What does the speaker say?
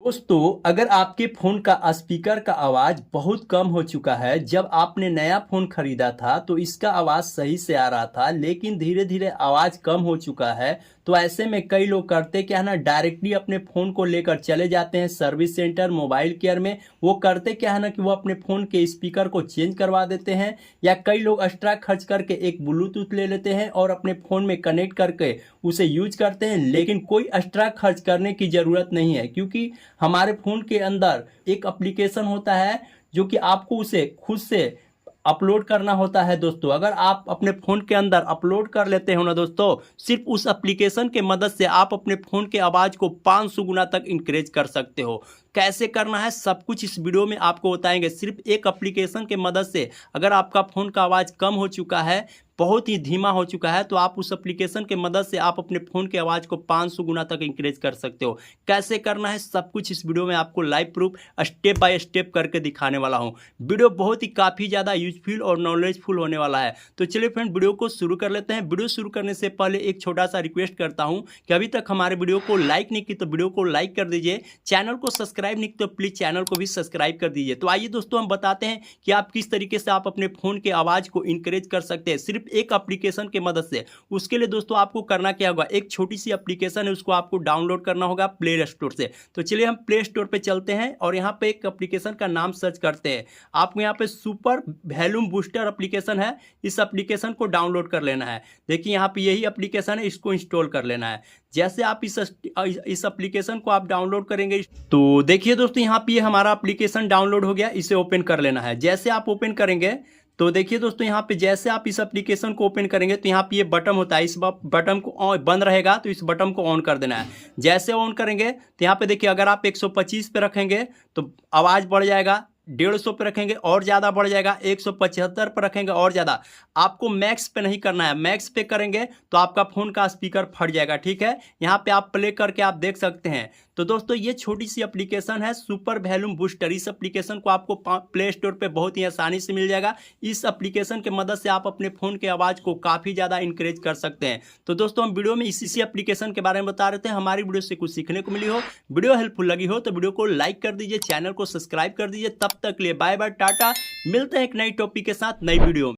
दोस्तों, अगर आपके फ़ोन का स्पीकर का आवाज़ बहुत कम हो चुका है, जब आपने नया फ़ोन खरीदा था तो इसका आवाज़ सही से आ रहा था, लेकिन धीरे धीरे आवाज़ कम हो चुका है। तो ऐसे में कई लोग करते क्या है ना, डायरेक्टली अपने फ़ोन को लेकर चले जाते हैं सर्विस सेंटर, मोबाइल केयर में। वो करते क्या है ना कि वो अपने फ़ोन के स्पीकर को चेंज करवा देते हैं, या कई लोग एक्स्ट्रा खर्च करके एक ब्लूटूथ ले लेते हैं और अपने फ़ोन में कनेक्ट करके उसे यूज करते हैं। लेकिन कोई एक्स्ट्रा खर्च करने की ज़रूरत नहीं है, क्योंकि हमारे फ़ोन के अंदर एक एप्लीकेशन होता है जो कि आपको उसे खुद से अपलोड करना होता है। दोस्तों, अगर आप अपने फ़ोन के अंदर अपलोड कर लेते हो ना दोस्तों, सिर्फ उस एप्लीकेशन के मदद से आप अपने फ़ोन के आवाज़ को 500 गुना तक इंक्रीज कर सकते हो। कैसे करना है सब कुछ इस वीडियो में आपको बताएंगे। सिर्फ एक एप्लीकेशन के मदद से अगर आपका फ़ोन का आवाज़ कम हो चुका है, बहुत ही धीमा हो चुका है, तो आप उस एप्लीकेशन के मदद से आप अपने फ़ोन की आवाज़ को 500 गुना तक इंक्रीज कर सकते हो। कैसे करना है सब कुछ इस वीडियो में आपको live proof step by step करके दिखाने वाला हूं। वीडियो बहुत ही काफ़ी ज़्यादा यूजफुल और नॉलेजफुल होने वाला है। तो चलिए फ्रेंड, वीडियो को शुरू कर लेते हैं। वीडियो शुरू करने से पहले एक छोटा सा रिक्वेस्ट करता हूं कि अभी तक हमारे वीडियो को लाइक नहीं की तो वीडियो को लाइक कर दीजिए, चैनल को सब्सक्राइब नहीं तो प्लीज़ चैनल को भी सब्सक्राइब कर दीजिए। तो आइए दोस्तों, हम बताते हैं कि आप किस तरीके से आप अपने फ़ोन के आवाज़ को इंक्रीज कर सकते हैं सिर्फ एक एप्लीकेशन की मदद से। उसके लिए दोस्तों आपको करना क्या होगा, एक छोटी सी एप्लीकेशन है, उसको आपको डाउनलोड करना होगा प्ले स्टोर से। तो चलिए हम प्ले स्टोर पे चलते हैं और यहाँ पे एक एप्लीकेशन का नाम सर्च करते हैं। आपको यहाँ पे सुपर वॉल्यूम बूस्टर एप्लीकेशन है, इस एप्लीकेशन को डाउनलोड कर लेना है। देखिए यहाँ पे यही एप्लीकेशन है, इसको इंस्टॉल कर लेना है। जैसे आप इस एप्लीकेशन को आप डाउनलोड करेंगे तो देखिए दोस्तों, यहाँ पे हमारा एप्लीकेशन डाउनलोड हो गया। इसे ओपन कर लेना है। जैसे आप ओपन करेंगे तो देखिए दोस्तों, यहाँ पे जैसे आप इस एप्लीकेशन को ओपन करेंगे तो यहाँ पे ये बटन होता है, इस बटन को बंद रहेगा तो इस बटन को ऑन कर देना है। जैसे ऑन करेंगे तो यहाँ पे देखिए, अगर आप 125 पे रखेंगे तो आवाज़ बढ़ जाएगा, 150 पे रखेंगे और ज़्यादा बढ़ जाएगा, 175 पर रखेंगे और ज़्यादा। आपको मैक्स पे नहीं करना है, मैक्स पे करेंगे तो आपका फ़ोन का स्पीकर फट जाएगा। ठीक है, यहाँ पे आप प्ले करके आप देख सकते हैं। तो दोस्तों, ये छोटी सी एप्लीकेशन है सुपर वॉल्यूम बूस्टर। इस एप्लीकेशन को आपको प्ले स्टोर पे बहुत ही आसानी से मिल जाएगा। इस एप्लीकेशन की मदद से आप अपने फ़ोन के आवाज़ को काफ़ी ज़्यादा इंक्रीज कर सकते हैं। तो दोस्तों, हम वीडियो में इसी एप्लीकेशन के बारे में बता रहे थे। हमारी वीडियो से कुछ सीखने को मिली हो, वीडियो हेल्पफुल लगी हो तो वीडियो को लाइक कर दीजिए, चैनल को सब्सक्राइब कर दीजिए। तब तक लिए बाय बाय, टाटा। मिलते हैं एक नई टॉपिक के साथ नई वीडियो में।